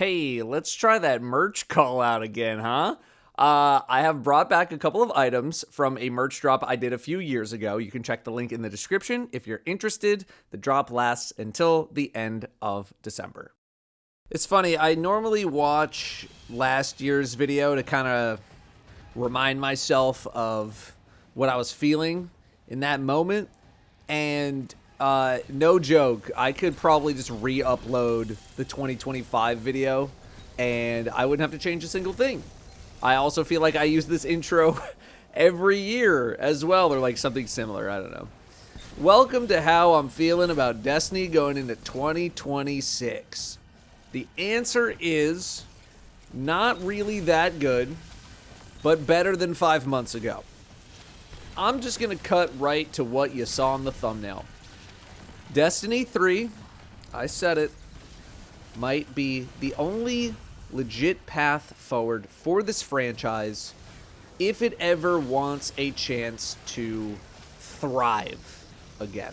Hey, let's try that merch call out again, huh? I have brought back a couple of items from a merch drop I did a few years ago. You can check the link in the description if you're interested. The drop lasts until the end of December. It's funny, I normally watch last year's video to kind of remind myself of what I was feeling in that moment. And no joke, I could probably just re-upload the 2025 video and I wouldn't have to change a single thing. I also feel like I use this intro every year as well, or like something similar, I don't know. Welcome to how I'm feeling about Destiny going into 2026. The answer is not really that good, but better than 5 months ago. I'm just going to cut right to what you saw in the thumbnail. Destiny 3, I said it, might be the only legit path forward for this franchise if it ever wants a chance to thrive again.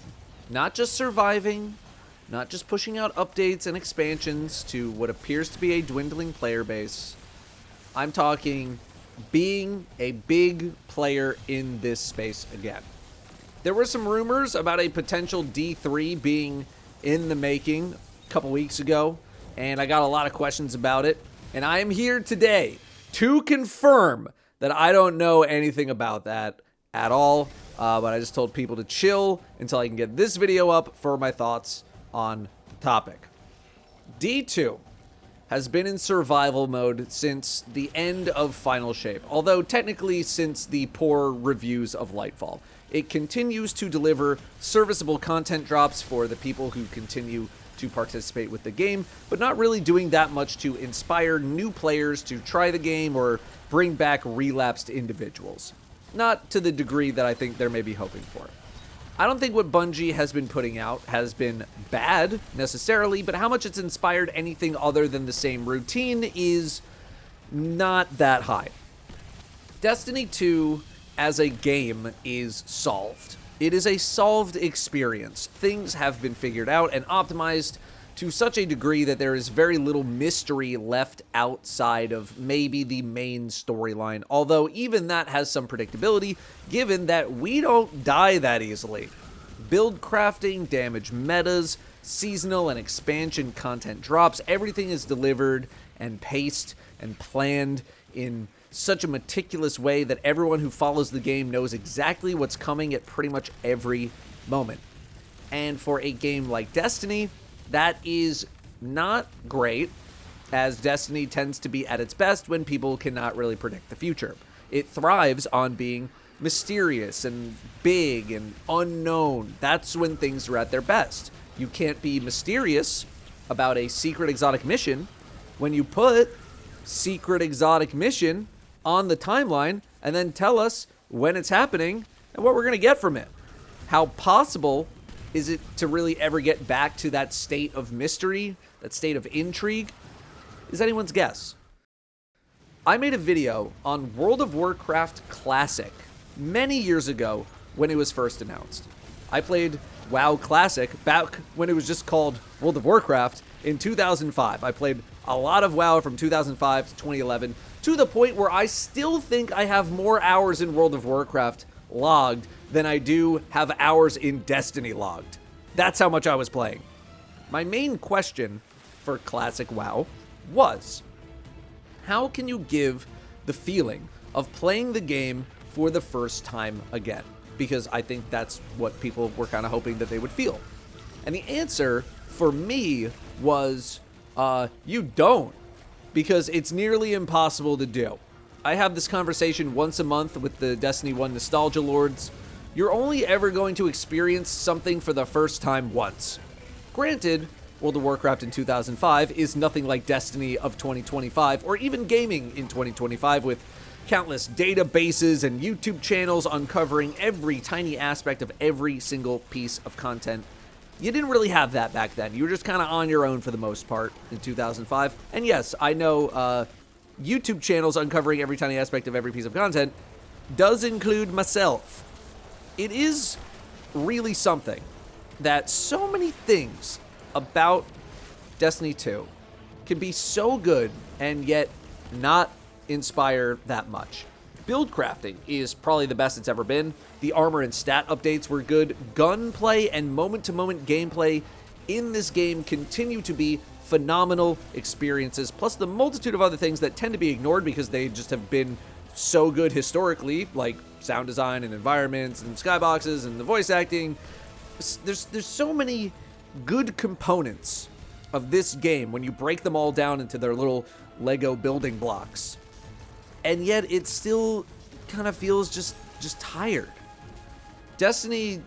Not just surviving, not just pushing out updates and expansions to what appears to be a dwindling player base. I'm talking being a big player in this space again. There were some rumors about a potential D3 being in the making a couple weeks ago, and I got a lot of questions about it. And I am here today to confirm that I don't know anything about that at all, but I just told people to chill until I can get this video up for my thoughts on the topic. D2 has been in survival mode since the end of Final Shape, although technically since the poor reviews of Lightfall. It continues to deliver serviceable content drops for the people who continue to participate with the game, but not really doing that much to inspire new players to try the game or bring back relapsed individuals. Not to the degree that I think they're maybe hoping for. I don't think what Bungie has been putting out has been bad, necessarily, but how much it's inspired anything other than the same routine is not that high. Destiny 2, as a game, is solved. It is a solved experience. Things have been figured out and optimized to such a degree that there is very little mystery left outside of maybe the main storyline, although even that has some predictability, given that we don't die that easily. Build crafting, damage metas, seasonal and expansion content drops, everything is delivered and paced and planned in such a meticulous way that everyone who follows the game knows exactly what's coming at pretty much every moment. And for a game like Destiny, that is not great, as Destiny tends to be at its best when people cannot really predict the future. It thrives on being mysterious and big and unknown. That's when things are at their best. You can't be mysterious about a secret exotic mission when you put secret exotic mission on the timeline and then tell us when it's happening and what we're going to get from it. How possible is it to really ever get back to that state of mystery, that state of intrigue, is anyone's guess. I made a video on World of Warcraft Classic many years ago when it was first announced. I played WoW Classic back when it was just called World of Warcraft in 2005. I played a lot of WoW from 2005 to 2011, to the point where I still think I have more hours in World of Warcraft logged than I do have hours in Destiny logged. That's how much I was playing. My main question for Classic WoW was, how can you give the feeling of playing the game for the first time again? Because I think that's what people were kind of hoping that they would feel. And the answer for me was, you don't, because it's nearly impossible to do. I have this conversation once a month with the Destiny 1 Nostalgia Lords. You're only ever going to experience something for the first time once. Granted, World of Warcraft in 2005 is nothing like Destiny of 2025, or even gaming in 2025 with countless databases and YouTube channels uncovering every tiny aspect of every single piece of content. You didn't really have that back then. You were just kind of on your own for the most part in 2005. And yes, I know YouTube channels uncovering every tiny aspect of every piece of content does include myself. It is really something that so many things about Destiny 2 can be so good and yet not inspire that much. Build crafting is probably the best it's ever been. The armor and stat updates were good. Gunplay and moment-to-moment gameplay in this game continue to be phenomenal experiences, plus the multitude of other things that tend to be ignored because they just have been so good historically, like sound design and environments and skyboxes and the voice acting. There's so many good components of this game when you break them all down into their little Lego building blocks. And yet it still kind of feels just tired. Destiny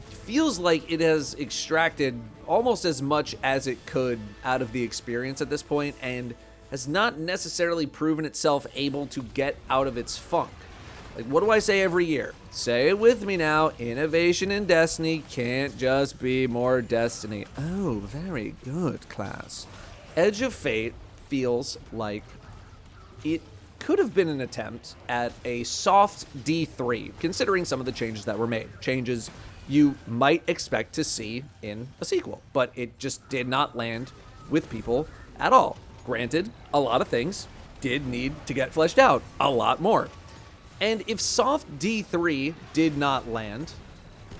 feels like it has extracted almost as much as it could out of the experience at this point and has not necessarily proven itself able to get out of its funk. Like, what do I say every year? Say it with me now. Innovation in Destiny can't just be more Destiny. Oh, very good, class. Edge of Fate feels like it could have been an attempt at a soft D3, considering some of the changes that were made. Changes you might expect to see in a sequel, but it just did not land with people at all. Granted, a lot of things did need to get fleshed out, a lot more. And if soft D3 did not land,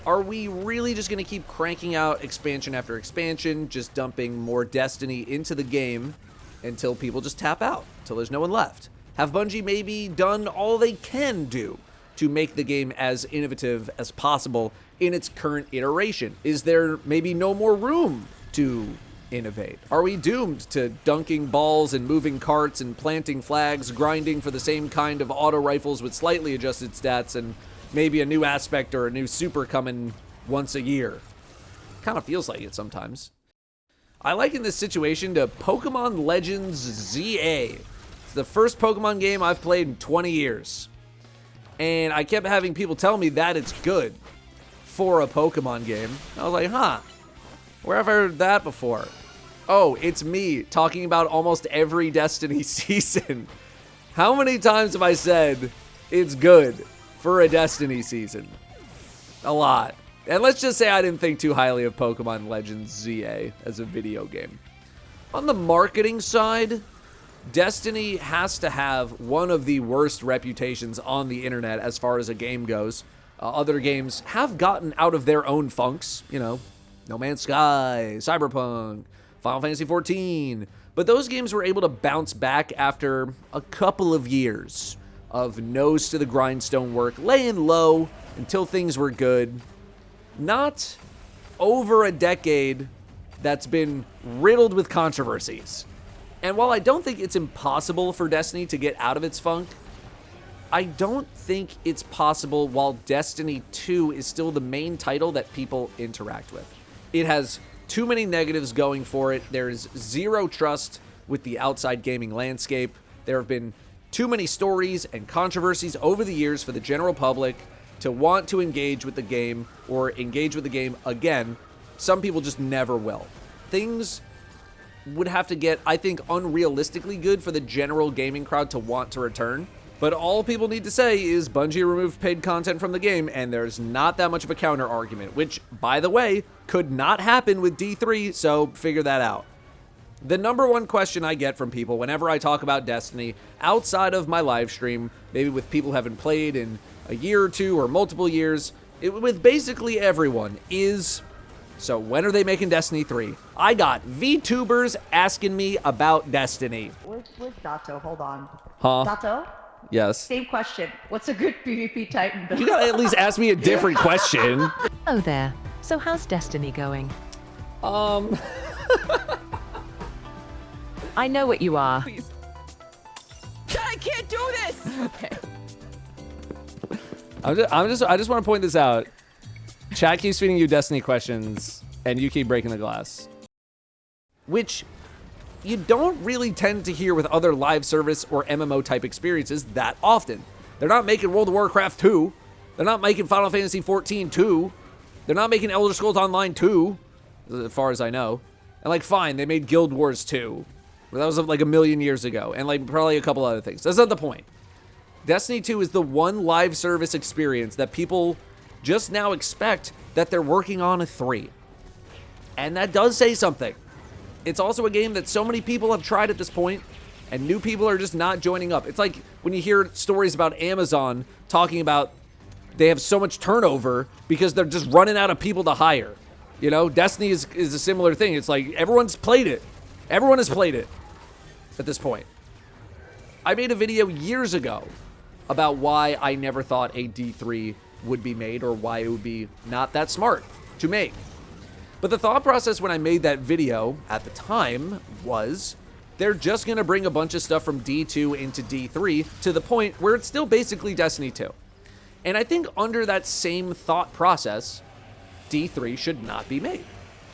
are we really just going to keep cranking out expansion after expansion, just dumping more Destiny into the game until people just tap out, until there's no one left? Have Bungie maybe done all they can do to make the game as innovative as possible in its current iteration? Is there maybe no more room to innovate? Are we doomed to dunking balls and moving carts and planting flags, grinding for the same kind of auto rifles with slightly adjusted stats and maybe a new aspect or a new super coming once a year? Kind of feels like it sometimes. I liken this situation to Pokemon Legends ZA. It's the first Pokemon game I've played in 20 years. And I kept having people tell me that it's good for a Pokemon game. I was like, huh, where have I heard that before? Oh, it's me talking about almost every Destiny season. How many times have I said it's good for a Destiny season? A lot. And let's just say I didn't think too highly of Pokemon Legends ZA as a video game. On the marketing side, Destiny has to have one of the worst reputations on the internet as far as a game goes. Other games have gotten out of their own funks, you know, No Man's Sky, Cyberpunk, Final Fantasy XIV. But those games were able to bounce back after a couple of years of nose to the grindstone work, laying low until things were good. Not over a decade that's been riddled with controversies. And while I don't think it's impossible for Destiny to get out of its funk, I don't think it's possible while Destiny 2 is still the main title that people interact with. It has too many negatives going for it. There's zero trust with the outside gaming landscape. There have been too many stories and controversies over the years for the general public to want to engage with the game or engage with the game again. Some people just never will. Things would have to get, I think, unrealistically good for the general gaming crowd to want to return. But all people need to say is Bungie removed paid content from the game, and there's not that much of a counter argument, which, by the way, could not happen with D3, so figure that out. The number one question I get from people whenever I talk about Destiny, outside of my live stream, maybe with people who haven't played in a year or two or multiple years, with basically everyone, is, so when are they making Destiny 3? I got VTubers asking me about Destiny. Where's Datto? Hold on. Huh? Datto? Yes. Same question. What's a good PvP Titan build? You gotta at least ask me a different question. Oh there. So how's Destiny going? I know what you are. Please. I can't do this! Okay. I just want to point this out. Chat keeps feeding you Destiny questions, and you keep breaking the glass. Which you don't really tend to hear with other live service or MMO type experiences that often. They're not making World of Warcraft 2. They're not making Final Fantasy XIV 2. They're not making Elder Scrolls Online 2, as far as I know. And like, fine, they made Guild Wars 2. But that was like a million years ago, and like probably a couple other things. That's not the point. Destiny 2 is the one live service experience that people just now expect that they're working on a 3. And that does say something. It's also a game that so many people have tried at this point, and new people are just not joining up. It's like when you hear stories about Amazon talking about they have so much turnover because they're just running out of people to hire. You know, Destiny is a similar thing. It's like everyone's played it. Everyone has played it at this point. I made a video years ago about why I never thought a D3 would be made or why it would be not that smart to make. But the thought process when I made that video at the time was they're just going to bring a bunch of stuff from D2 into D3 to the point where it's still basically Destiny 2. And I think under that same thought process, D3 should not be made.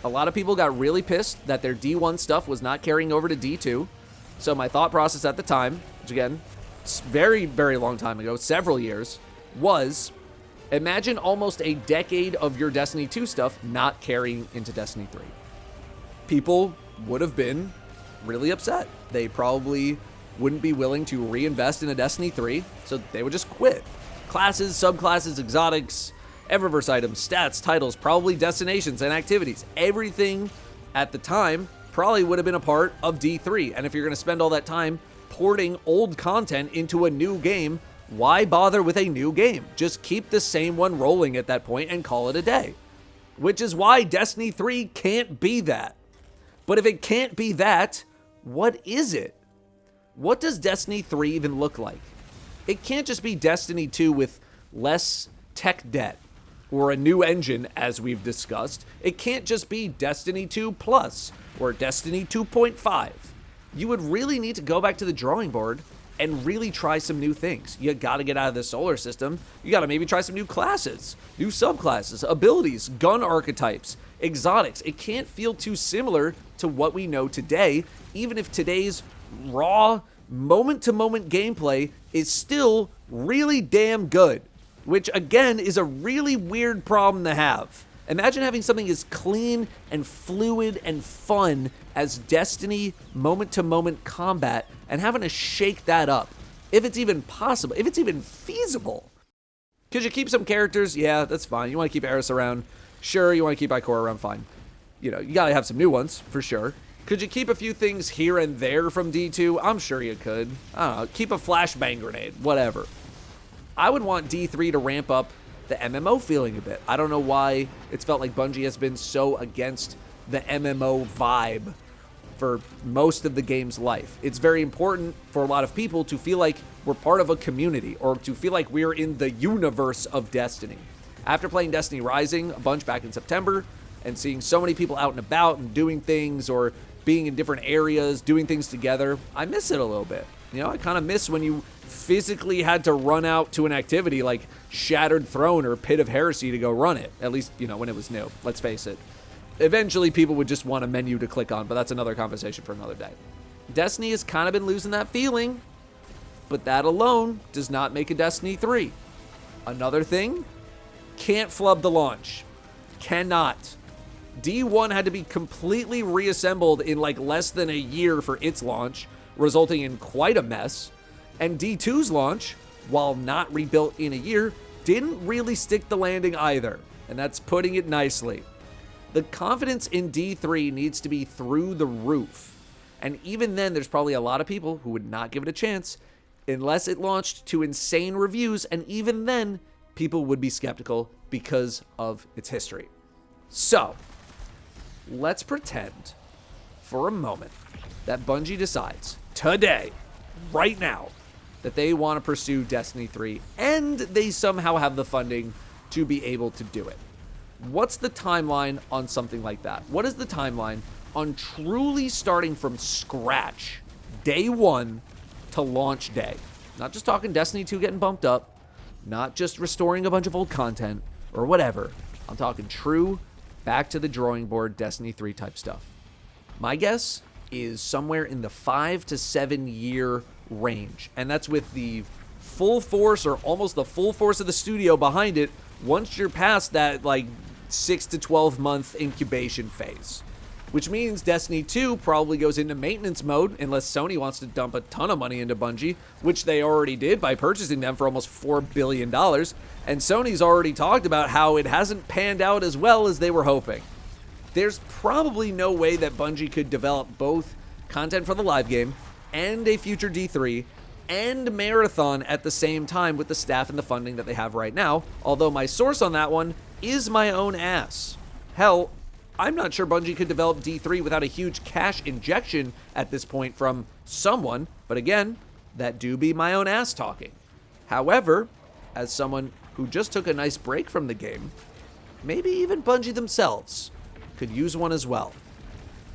A lot of people got really pissed that their D1 stuff was not carrying over to D2. So my thought process at the time, which again, it's very, very long time ago, several years, was imagine almost a decade of your Destiny 2 stuff not carrying into Destiny 3. People would have been really upset. They probably wouldn't be willing to reinvest in a Destiny 3, so they would just quit. Classes, subclasses, exotics, Eververse items, stats, titles, probably destinations and activities. Everything at the time probably would have been a part of D3. And if you're going to spend all that time porting old content into a new game, why bother with a new game? Just keep the same one rolling at that point and call it a day. Which is why Destiny 3 can't be that. But if it can't be that, what is it? What does Destiny 3 even look like? It can't just be Destiny 2 with less tech debt or a new engine, as we've discussed. It can't just be Destiny 2 Plus or Destiny 2.5. You would really need to go back to the drawing board and really try some new things. You gotta get out of the solar system. You gotta maybe try some new classes, new subclasses, abilities, gun archetypes, exotics. It can't feel too similar to what we know today, even if today's raw, moment-to-moment gameplay is still really damn good, which again is a really weird problem to have. Imagine having something as clean and fluid and fun as Destiny moment-to-moment combat and having to shake that up, if it's even possible, if it's even feasible. Could you keep some characters? Yeah, that's fine. You want to keep Eris around? Sure. You want to keep Ikora around? Fine. You know, you got to have some new ones, for sure. Could you keep a few things here and there from D2? I'm sure you could. I don't know. Keep a flashbang grenade. Whatever. I would want D3 to ramp up the MMO feeling a bit. I don't know why it's felt like Bungie has been so against the MMO vibe for most of the game's life. It's very important for a lot of people to feel like we're part of a community or to feel like we're in the universe of Destiny. After playing Destiny Rising a bunch back in September and seeing so many people out and about and doing things or being in different areas, doing things together, I miss it a little bit. You know, I kind of miss when you physically had to run out to an activity like Shattered Throne or Pit of Heresy to go run it. At least, you know, when it was new. Let's face it. Eventually, people would just want a menu to click on, but that's another conversation for another day. Destiny has kind of been losing that feeling, but that alone does not make a Destiny 3. Another thing, can't flub the launch. Cannot. D1 had to be completely reassembled in like less than a year for its launch, resulting in quite a mess. And D2's launch, while not rebuilt in a year, didn't really stick the landing either. And that's putting it nicely. The confidence in D3 needs to be through the roof. And even then, there's probably a lot of people who would not give it a chance unless it launched to insane reviews. And even then, people would be skeptical because of its history. So, let's pretend for a moment that Bungie decides today, right now, that they want to pursue Destiny 3 and they somehow have the funding to be able to do it. What's the timeline on something like that? What is the timeline on truly starting from scratch, day one to launch day? Not just talking Destiny 2 getting bumped up, not just restoring a bunch of old content or whatever. I'm talking true, back to the drawing board Destiny 3 type stuff. My guess is somewhere in the 5 to 7 year range. And that's with the full force or almost the full force of the studio behind it once you're past that like 6 to 12 month incubation phase. Which means Destiny 2 probably goes into maintenance mode unless Sony wants to dump a ton of money into Bungie, which they already did by purchasing them for almost $4 billion. And Sony's already talked about how it hasn't panned out as well as they were hoping. there's probably no way that Bungie could develop both content for the live game and a future D3 and Marathon at the same time with the staff and the funding that they have right now, although my source on that one is my own ass. Hell, I'm not sure Bungie could develop D3 without a huge cash injection at this point from someone, but again, that do be my own ass talking. However, as someone who just took a nice break from the game, maybe even Bungie themselves could use one as well.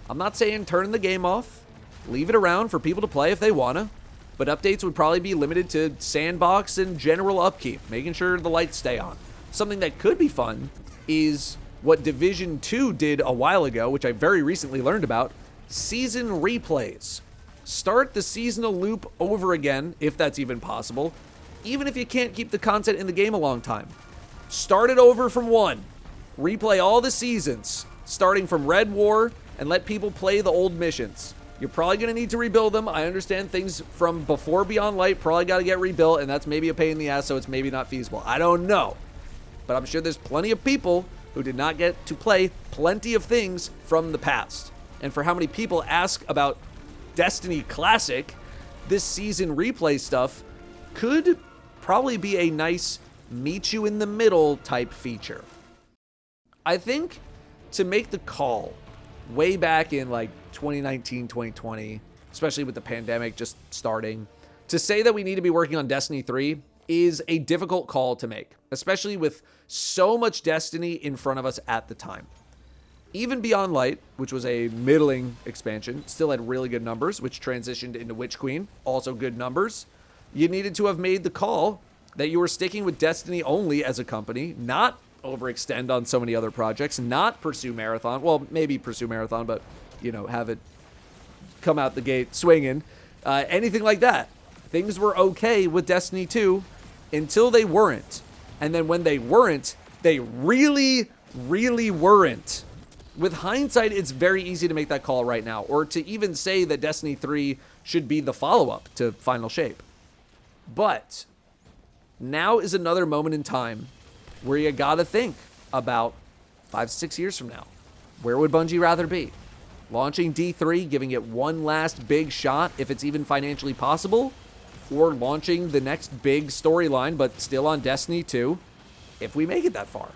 I'm not saying turn the game off, leave it around for people to play if they wanna, but updates would probably be limited to sandbox and general upkeep, making sure the lights stay on. Something that could be fun is what Division 2 did a while ago, which I very recently learned about, season replays. Start the seasonal loop over again, if that's even possible, even if you can't keep the content in the game a long time. Start it over from 1. Replay all the seasons, starting from Red War, and let people play the old missions. You're probably going to need to rebuild them. I understand things from before Beyond Light probably got to get rebuilt, and that's maybe a pain in the ass, so it's maybe not feasible. I don't know. But I'm sure there's plenty of people who did not get to play plenty of things from the past. And for how many people ask about Destiny Classic, this season replay stuff could probably be a nice meet you in the middle type feature. I think to make the call way back in like 2019, 2020, especially with the pandemic just starting, to say that we need to be working on Destiny 3 is a difficult call to make, especially with so much Destiny in front of us at the time. Even Beyond Light, which was a middling expansion, still had really good numbers, which transitioned into Witch Queen, also good numbers. You needed to have made the call that you were sticking with Destiny only as a company, not overextend on so many other projects, not pursue Marathon. Well, maybe pursue Marathon, but, you know, have it come out the gate swinging. Anything like that. Things were okay with Destiny 2 until they weren't. And then when they weren't, they really, really weren't. With hindsight, it's very easy to make that call right now, or to even say that Destiny 3 should be the follow-up to Final Shape. But now is another moment in time where you gotta think about 5-6 years from now. Where would Bungie rather be? Launching D3, giving it one last big shot, if it's even financially possible, or launching the next big storyline, but still on Destiny 2, if we make it that far.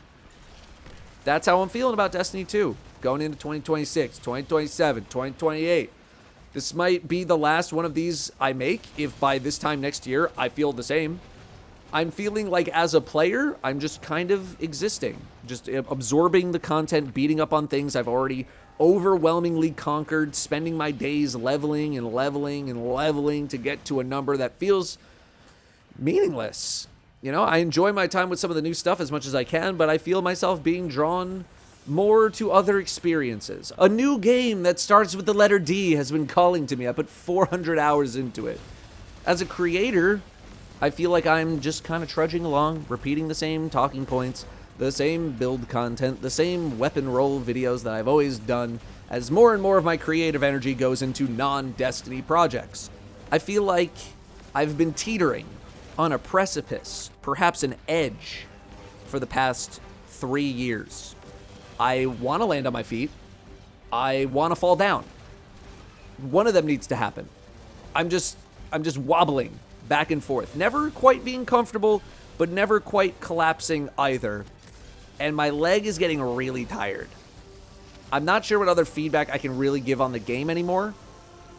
That's how I'm feeling about Destiny 2, going into 2026, 2027, 2028. This might be the last one of these I make, if by this time next year I feel the same. I'm feeling like as a player, I'm just kind of existing, just absorbing the content, beating up on things I've already overwhelmingly conquered, spending my days leveling and leveling and leveling to get to a number that feels meaningless. You know, I enjoy my time with some of the new stuff as much as I can, but I feel myself being drawn more to other experiences. A new game that starts with the letter D has been calling to me. I put 400 hours into it. As a creator, I feel like I'm just kind of trudging along, repeating the same talking points, the same build content, the same weapon roll videos that I've always done, as more and more of my creative energy goes into non-Destiny projects. I feel like I've been teetering on a precipice, perhaps an edge, for the past 3 years. I want to land on my feet. I want to fall down. One of them needs to happen. I'm just wobbling back and forth, never quite being comfortable, but never quite collapsing either. And my leg is getting really tired. I'm not sure what other feedback I can really give on the game anymore.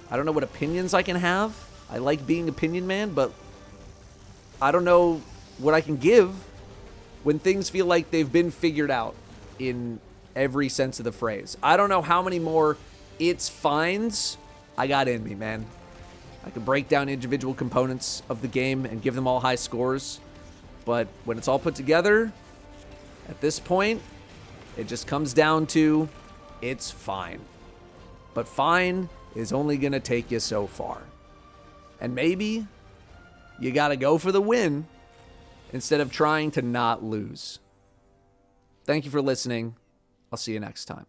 I don't know what opinions I can have. I like being opinion man, but I don't know what I can give when things feel like they've been figured out in every sense of the phrase. I don't know how many more it's fines I got in me, man. I can break down individual components of the game and give them all high scores, but when it's all put together, at this point, it just comes down to it's fine. But fine is only going to take you so far. And maybe you got to go for the win instead of trying to not lose. Thank you for listening. I'll see you next time.